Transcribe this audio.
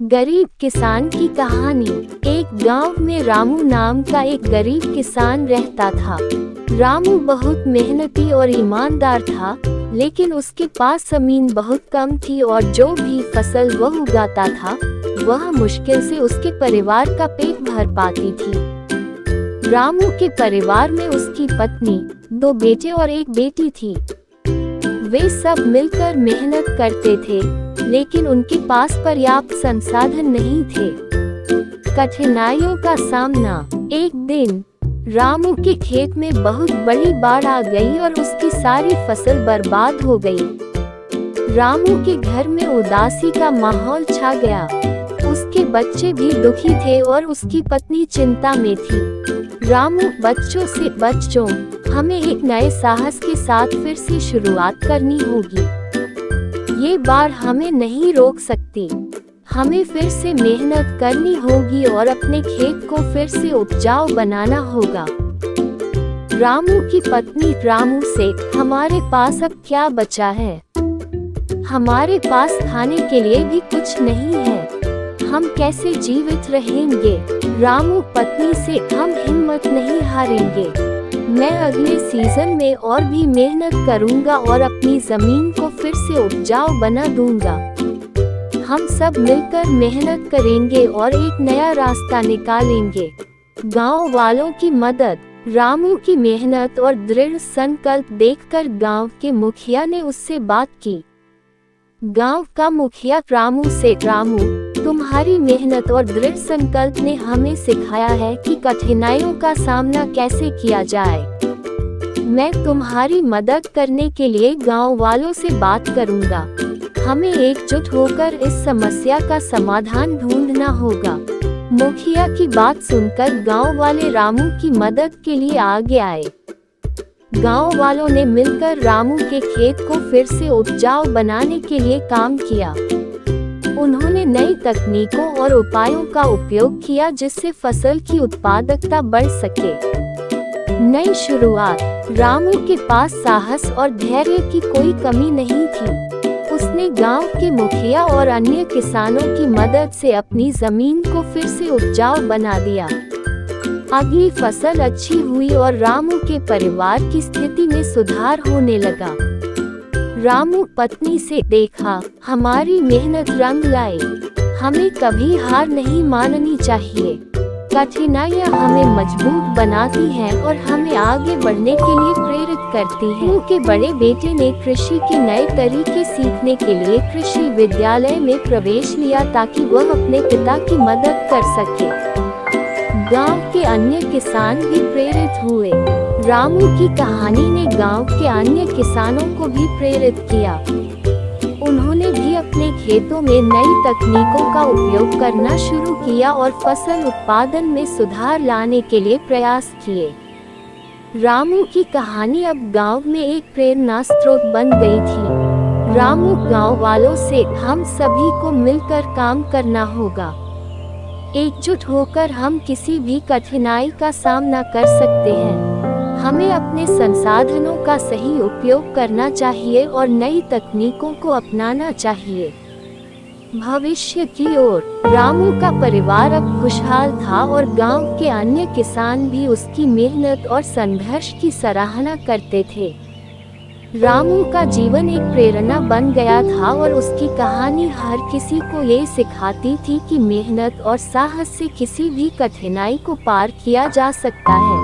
गरीब किसान की कहानी। एक गांव में रामू नाम का एक गरीब किसान रहता था। रामू बहुत मेहनती और ईमानदार था, लेकिन उसके पास जमीन बहुत कम थी और जो भी फसल वह उगाता था वह मुश्किल से उसके परिवार का पेट भर पाती थी। रामू के परिवार में उसकी पत्नी, 2 बेटे और एक बेटी थी। वे सब मिलकर मेहनत करते थे, लेकिन उनके पास पर्याप्त संसाधन नहीं थे। कठिनाइयों का सामना। एक दिन रामू के खेत में बहुत बड़ी बाढ़ आ गई और उसकी सारी फसल बर्बाद हो गई। रामू के घर में उदासी का माहौल छा गया। उसके बच्चे भी दुखी थे और उसकी पत्नी चिंता में थी। रामू बच्चों, हमें एक नए साहस के साथ फिर से शुरुआत करनी होगी। ये बाढ़ हमें नहीं रोक सकती। हमें फिर से मेहनत करनी होगी और अपने खेत को फिर से उपजाऊ बनाना होगा। रामू की पत्नी रामू से, हमारे पास अब क्या बचा है? हमारे पास खाने के लिए भी कुछ नहीं है। हम कैसे जीवित रहेंगे? रामू पत्नी से, हम हिम्मत नहीं हारेंगे। मैं अगले सीजन में और भी मेहनत करूंगा और अपनी जमीन को फिर से उपजाऊ बना दूंगा। हम सब मिलकर मेहनत करेंगे और एक नया रास्ता निकालेंगे। गांव वालों की मदद। रामू की मेहनत और दृढ़ संकल्प देखकर गांव के मुखिया ने उससे बात की। गांव का मुखिया रामू से, रामू, तुम्हारी मेहनत और दृढ़ संकल्प ने हमें सिखाया है कि कठिनाइयों का सामना कैसे किया जाए। मैं तुम्हारी मदद करने के लिए गांव वालों से बात करूंगा। हमें एकजुट होकर इस समस्या का समाधान ढूंढना होगा। मुखिया की बात सुनकर गांव वाले रामू की मदद के लिए आगे आए। गांव वालों ने मिलकर रामू के खेत को फिर से उपजाऊ बनाने के लिए काम किया। उन्होंने नई तकनीकों और उपायों का उपयोग किया जिससे फसल की उत्पादकता बढ़ सके। नई शुरुआत। रामू के पास साहस और धैर्य की कोई कमी नहीं थी। उसने गांव के मुखिया और अन्य किसानों की मदद से अपनी जमीन को फिर से उपजाऊ बना दिया। अगली फसल अच्छी हुई और रामू के परिवार की स्थिति में सुधार होने लगा। रामू पत्नी से, देखा, हमारी मेहनत रंग लाई। हमें कभी हार नहीं माननी चाहिए। कठिनाइयाँ हमें मजबूत बनाती हैं और हमें आगे बढ़ने के लिए प्रेरित करती हैं। उनके बड़े बेटे ने कृषि के नए तरीके सीखने के लिए कृषि विद्यालय में प्रवेश लिया ताकि वह अपने पिता की मदद कर सके। गांव के अन्य किसान भी प्रेरित हुए। रामू की कहानी ने गांव के अन्य किसानों को भी प्रेरित किया। उन्होंने भी अपने खेतों में नई तकनीकों का उपयोग करना शुरू किया और फसल उत्पादन में सुधार लाने के लिए प्रयास किए। रामू की कहानी अब गांव में एक प्रेरणा स्रोत बन गई थी। रामू गांव वालों से, हम सभी को मिलकर काम करना होगा। एकजुट होकर हम किसी भी कठिनाई का सामना कर सकते हैं। हमें अपने संसाधनों का सही उपयोग करना चाहिए और नई तकनीकों को अपनाना चाहिए। भविष्य की ओर। रामू का परिवार अब खुशहाल था और गांव के अन्य किसान भी उसकी मेहनत और संघर्ष की सराहना करते थे। रामू का जीवन एक प्रेरणा बन गया था और उसकी कहानी हर किसी को ये सिखाती थी कि मेहनत और साहस से किसी भी कठिनाई को पार किया जा सकता है।